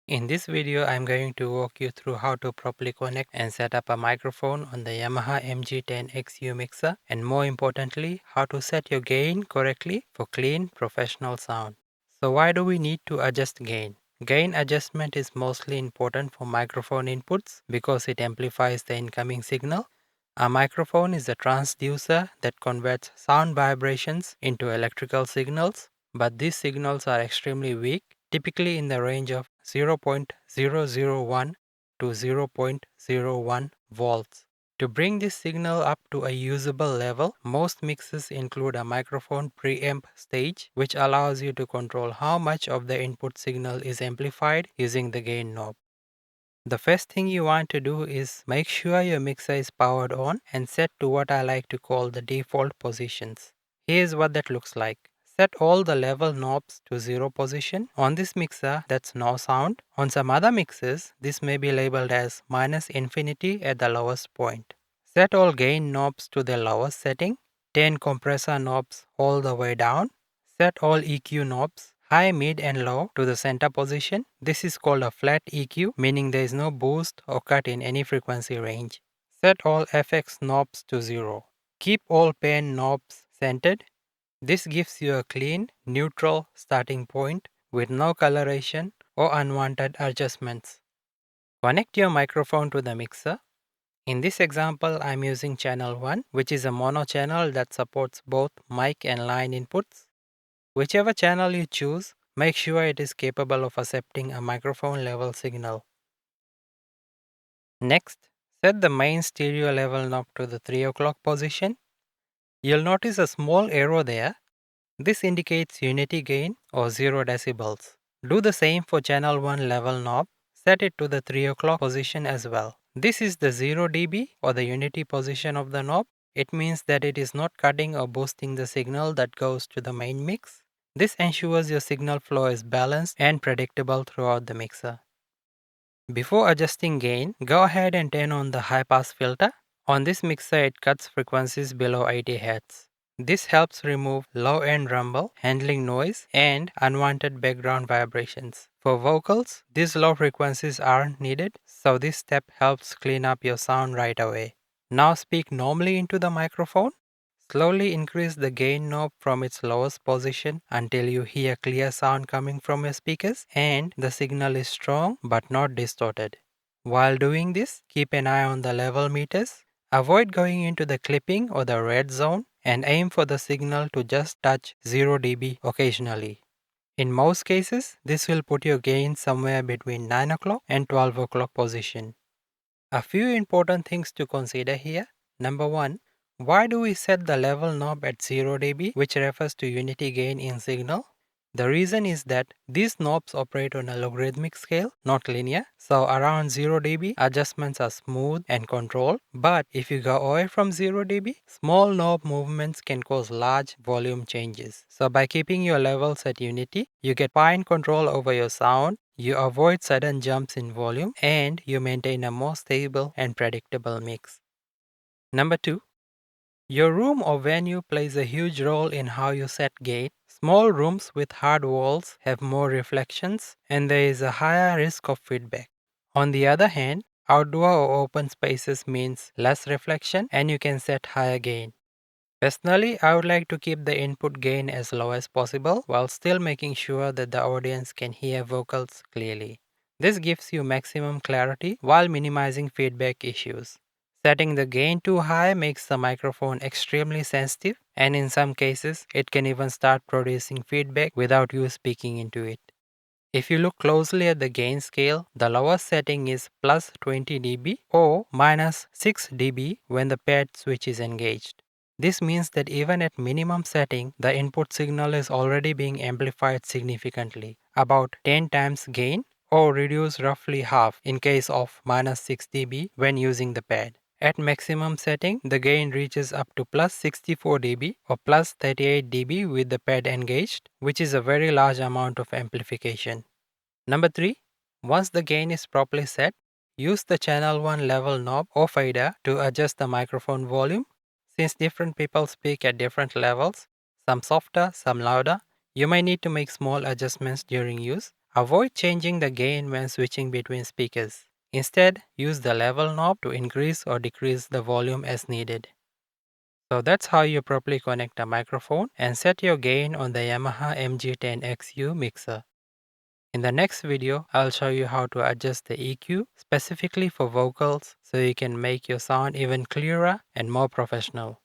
In this video, I'm going to walk you through how to properly connect and set up a microphone on the Yamaha MG10XU mixer, and more importantly, how to set your gain correctly for clean, professional sound. So why do we need to adjust gain? Gain adjustment is mostly important for microphone inputs because it amplifies the incoming signal. A microphone is a transducer that converts sound vibrations into electrical signals, but these signals are extremely weak, typically in the range of 0.001 to 0.01 volts. To bring this signal up to a usable level, most mixes include a microphone preamp stage, which allows you to control how much of the input signal is amplified using the gain knob. The first thing you want to do is make sure your mixer is powered on and set to what I like to call the default positions. Here's what that looks like. Set all the level knobs to 0 position. On this mixer, that's no sound. On some other mixes, this may be labeled as -infinity at the lowest point. Set all gain knobs to their lowest setting. 10 compressor knobs all the way down. Set all EQ knobs, high, mid and low, to the center position. This is called a flat EQ, meaning there is no boost or cut in any frequency range. Set all FX knobs to 0. Keep all pen knobs centered. This gives you a clean, neutral starting point with no coloration or unwanted adjustments. Connect your microphone to the mixer. In this example, I'm using channel 1, which is a mono channel that supports both mic and line inputs. Whichever channel you choose, make sure it is capable of accepting a microphone level signal. Next, set the main stereo level knob to the 3 o'clock position. You'll notice a small arrow there. This indicates unity gain or 0 decibels. Do the same for channel 1 level knob. Set it to the 3 o'clock position as well. This is the 0 dB or the unity position of the knob. It means that it is not cutting or boosting the signal that goes to the main mix. This ensures your signal flow is balanced and predictable throughout the mixer. Before adjusting gain, go ahead and turn on the high pass filter. On this mixer, it cuts frequencies below 80 Hz. This helps remove low-end rumble, handling noise, and unwanted background vibrations. For vocals, these low frequencies aren't needed, so this step helps clean up your sound right away. Now speak normally into the microphone. Slowly increase the gain knob from its lowest position until you hear clear sound coming from your speakers and the signal is strong but not distorted. While doing this, keep an eye on the level meters. Avoid going into the clipping or the red zone and aim for the signal to just touch 0 dB occasionally. In most cases, this will put your gain somewhere between 9 o'clock and 12 o'clock position. A few important things to consider here. Number 1. Why do we set the level knob at 0 dB, which refers to unity gain in signal? The reason is that these knobs operate on a logarithmic scale, not linear, so around 0 dB adjustments are smooth and controlled, but if you go away from 0 dB, small knob movements can cause large volume changes. So by keeping your levels at unity, you get fine control over your sound, you avoid sudden jumps in volume, and you maintain a more stable and predictable mix. Number 2. Your room or venue plays a huge role in how you set gain. Small rooms with hard walls have more reflections and there is a higher risk of feedback. On the other hand, outdoor or open spaces means less reflection and you can set higher gain. Personally, I would like to keep the input gain as low as possible while still making sure that the audience can hear vocals clearly. This gives you maximum clarity while minimizing feedback issues. Setting the gain too high makes the microphone extremely sensitive, and in some cases, it can even start producing feedback without you speaking into it. If you look closely at the gain scale, the lowest setting is plus 20 dB or minus 6 dB when the paired switch is engaged. This means that even at minimum setting, the input signal is already being amplified significantly, about 10 times gain, or reduced roughly half in case of minus 6 dB when using the pad. At maximum setting, the gain reaches up to plus 64 dB or plus 38 dB with the pad engaged, which is a very large amount of amplification. Number 3. Once the gain is properly set, use the channel 1 level knob or fader to adjust the microphone volume. Since different people speak at different levels, some softer, some louder, you might need to make small adjustments during use. Avoid changing the gain when switching between speakers. Instead, use the level knob to increase or decrease the volume as needed. So that's how you properly connect a microphone and set your gain on the Yamaha MG10XU mixer. In the next video, I'll show you how to adjust the EQ specifically for vocals so you can make your sound even clearer and more professional.